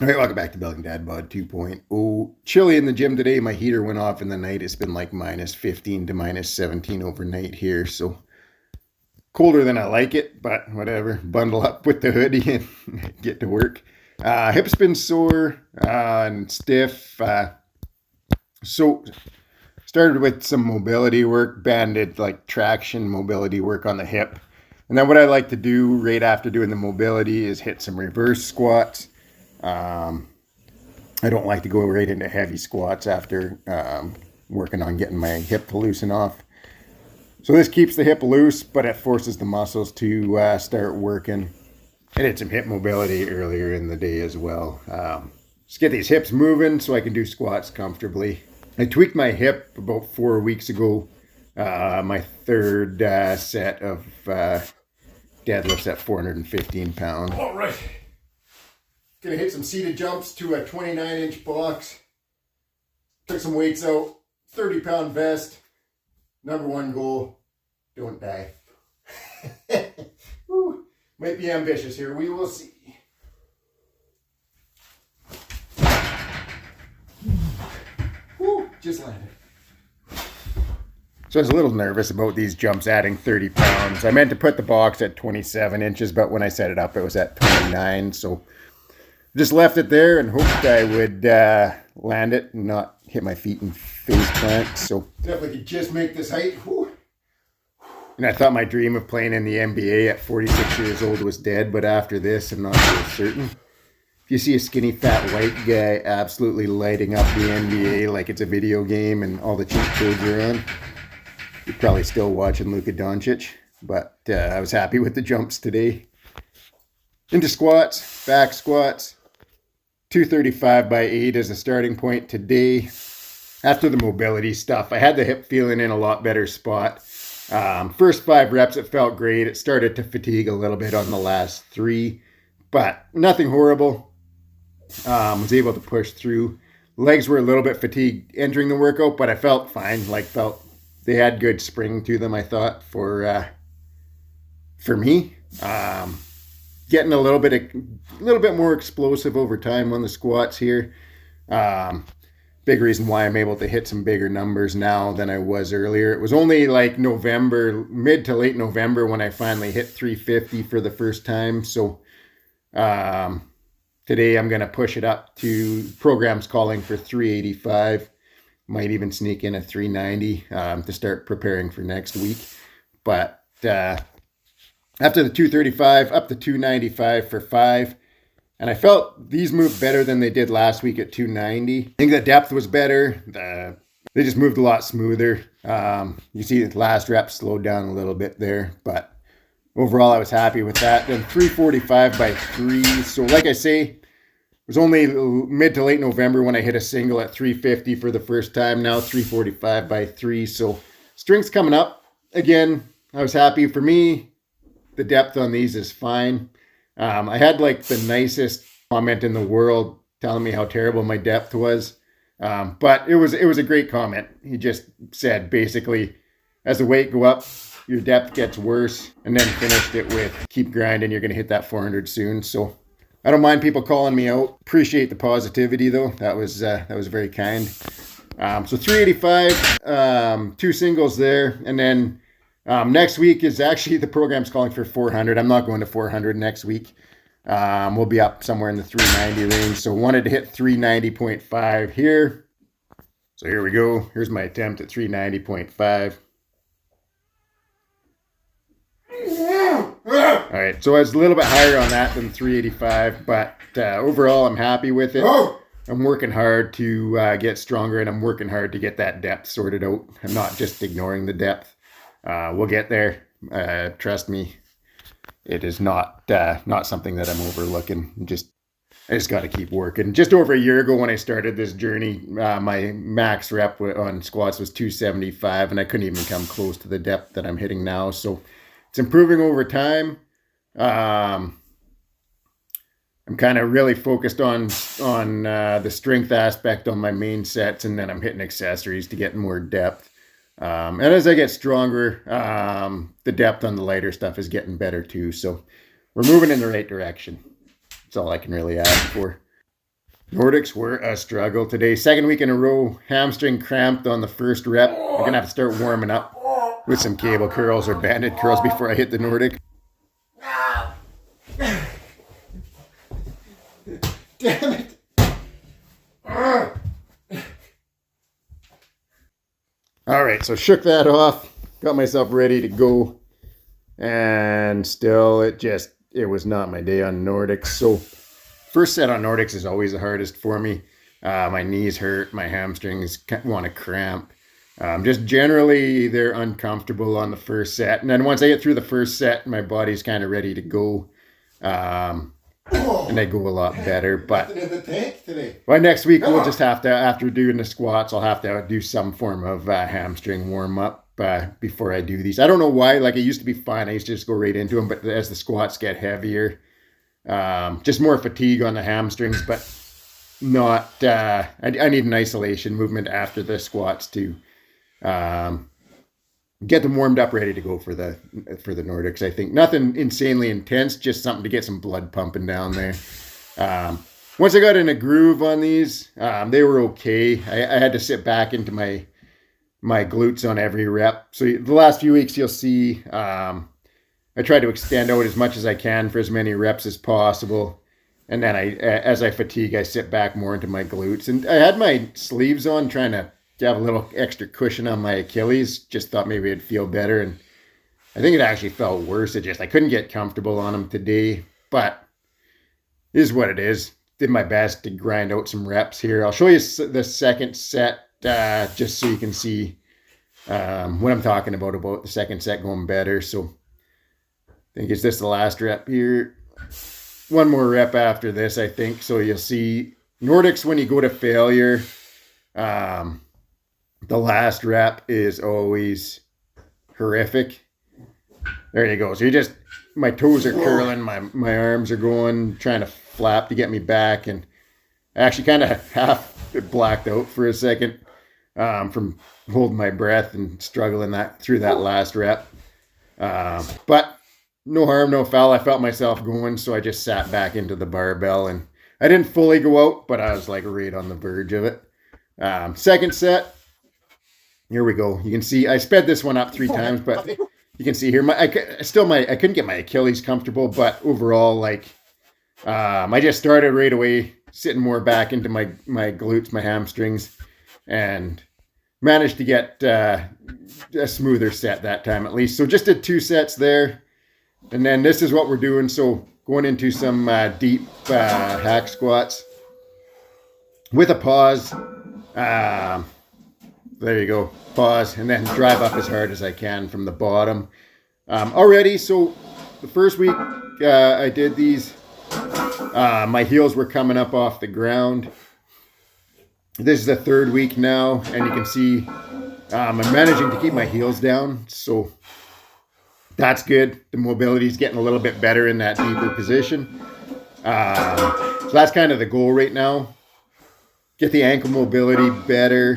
All right, welcome back to Building Dad Bod 2.0. Chilly in the gym today. My heater went off in the night. It's been like minus 15 to minus 17 overnight here. So colder than I like it, but whatever. Bundle up with the hoodie and get to work. Hip's been sore and stiff. So started with some mobility work, banded like traction mobility work on the hip. And then what I like to do right after doing the mobility is hit some reverse squats. I don't like to go right into heavy squats after working on getting my hip to loosen off. So this keeps the hip loose, but it forces the muscles to start working. I did some hip mobility earlier in the day as well. Just get these hips moving so I can do squats comfortably. I tweaked my hip about 4 weeks ago. My third set of deadlifts at 415 pounds. All right. Gonna hit some seated jumps to a 29-inch box. Took some weights out. 30-pound vest. Number one goal, don't die. Woo, might be ambitious here. We will see. Woo, just landed. So I was a little nervous about these jumps adding 30 pounds. I meant to put the box at 27 inches, but when I set it up, it was at 29. So just left it there and hoped I would land it and not hit my feet and face plant. So definitely could just make this height. Whew. And I thought my dream of playing in the NBA at 46 years old was dead, but after this, I'm not so certain. If you see a skinny, fat, white guy absolutely lighting up the NBA like it's a video game and all the cheat codes are on, you're probably still watching Luka Doncic. But I was happy with the jumps today. Into squats, back squats. 235 by 8 as a starting point today. After the mobility stuff, I had the hip feeling in a lot better spot. First 5 reps, it felt great. It started to fatigue a little bit on the last 3, but nothing horrible. Was able to push through. Legs were a little bit fatigued entering the workout, but I felt fine. Felt they had good spring to them, I thought, for me. Getting a little bit more explosive over time on the squats here. Big reason why I'm able to hit some bigger numbers now than I was earlier. It was only like November, mid to late November, when I finally hit 350 for the first time. So today I'm going to push it up to, programs calling for 385. Might even sneak in a 390 to start preparing for next week. But after the 235, up to 295 for 5. And I felt these moved better than they did last week at 290. I think the depth was better. They just moved a lot smoother. You see the last rep slowed down a little bit there. But overall, I was happy with that. Then 345 by 3. So like I say, it was only mid to late November when I hit a single at 350 for the first time. Now 345 by 3. So strength's coming up. Again, I was happy. For me, the depth on these is fine. I had like the nicest comment in the world telling me how terrible my depth was. But it was a great comment. He just said basically, as the weight go up, your depth gets worse, and then finished it with, keep grinding, you're going to hit that 400 soon. So I don't mind people calling me out. Appreciate the positivity though. That was very kind. So 385, 2 singles there, and then next week is actually, the program's calling for 400. I'm not going to 400 next week. We'll be up somewhere in the 390 range. So wanted to hit 390.5 here. So here we go. Here's my attempt at 390.5. All right, so I was a little bit higher on that than 385, but overall I'm happy with it. I'm working hard to get stronger, and I'm working hard to get that depth sorted out. I'm not just ignoring the depth. We'll get there. Trust me, it is not something that I'm overlooking. I just got to keep working. Just over a year ago when I started this journey, my max rep on squats was 275, and I couldn't even come close to the depth that I'm hitting now. So it's improving over time. I'm kind of really focused on the strength aspect on my main sets, and then I'm hitting accessories to get more depth. And as I get stronger, the depth on the lighter stuff is getting better too. So we're moving in the right direction. That's all I can really ask for. Nordics were a struggle today. Second week in a row, hamstring cramped on the first rep. I'm going to have to start warming up with some cable curls or banded curls before I hit the Nordic. Damn it. All right, so shook that off, got myself ready to go, and still it was not my day on Nordics. So first set on Nordics is always the hardest for me. My knees hurt, my hamstrings want to cramp. Just generally, they're uncomfortable on the first set. And then once I get through the first set, my body's kind of ready to go. And I go a lot better. But by next week, we'll just have to, after doing the squats, I'll have to do some form of hamstring warm-up before I do these. I don't know why. Like, it used to be fine. I used to just go right into them. But as the squats get heavier, just more fatigue on the hamstrings. But not, I need an isolation movement after the squats to get them warmed up, ready to go for the Nordics. I think nothing insanely intense, just something to get some blood pumping down there. Once I got in a groove on these, they were okay. I had to sit back into my glutes on every rep. So the last few weeks, you'll see I try to extend out as much as I can for as many reps as possible. And then as I fatigue, I sit back more into my glutes. And I had my sleeves on, trying to have a little extra cushion on my Achilles. Just thought maybe it'd feel better. And I think it actually felt worse. I couldn't get comfortable on them today. But it is what it is. Did my best to grind out some reps here. I'll show you the second set just so you can see what I'm talking about the second set going better. So I think it's this the last rep here. One more rep after this, I think. So you'll see Nordics, when you go to failure, the last rep is always horrific. There you go. So my toes are curling, my arms are going, trying to flap to get me back. And I actually kind of half blacked out for a second from holding my breath and struggling through that last rep. But no harm, no foul. I felt myself going, so I just sat back into the barbell. And I didn't fully go out, but I was like right on the verge of it. Second set. Here we go. You can see I sped this one up 3 times, but you can see here I couldn't get my Achilles comfortable, but overall, I just started right away, sitting more back into my glutes, my hamstrings, and managed to get a smoother set that time at least. So just did 2 sets there, and then this is what we're doing. So going into some deep hack squats with a pause. There you go. Pause, and then drive up as hard as I can from the bottom. Already, so the first week I did these, my heels were coming up off the ground. This is the 3rd week now, and you can see I'm managing to keep my heels down, so that's good. The mobility is getting a little bit better in that deeper position. So that's kind of the goal right now. Get the ankle mobility better.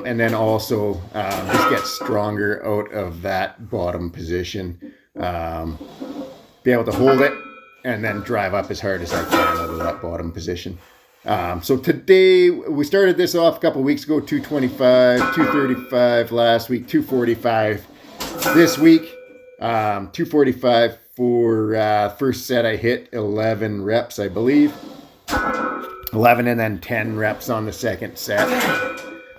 And then also just get stronger out of that bottom position. Be able to hold it and then drive up as hard as I can out of that bottom position. So today, we started this off a couple weeks ago, 225, 235 last week, 245 this week. 245 for first set. I hit 11 reps, I believe. 11 and then 10 reps on the second set.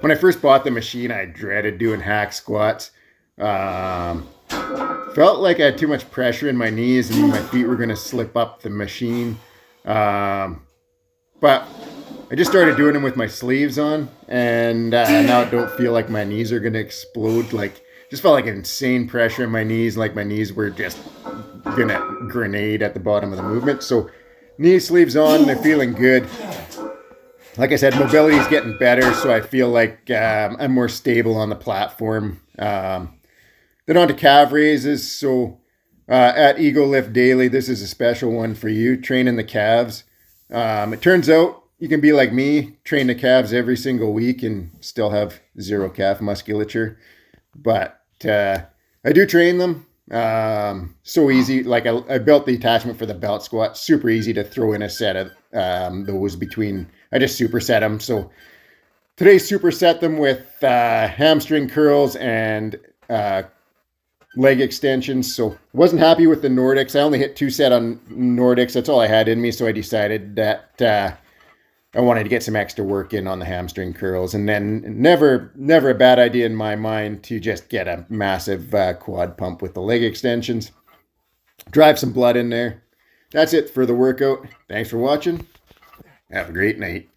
When I first bought the machine, I dreaded doing hack squats. Felt like I had too much pressure in my knees and my feet were going to slip up the machine. But I just started doing them with my sleeves on, and now I don't feel like my knees are going to explode. Just felt like insane pressure in my knees, like my knees were just going to grenade at the bottom of the movement. So knee sleeves on, they're feeling good. Like I said, mobility is getting better, so I feel like I'm more stable on the platform. Then on to calf raises. So at Ego Lift Daily, this is a special one for you, training the calves. It turns out you can be like me, train the calves every single week and still have 0 calf musculature. But I do train them. So easy. Like I built the attachment for the belt squat. Super easy to throw in a set of those between. I just superset them. So today superset them with hamstring curls and leg extensions. So wasn't happy with the Nordics. I only hit 2 set on Nordics. That's all I had in me. So I decided that I wanted to get some extra work in on the hamstring curls. And then never a bad idea in my mind to just get a massive quad pump with the leg extensions. Drive some blood in there. That's it for the workout. Thanks for watching. Have a great night.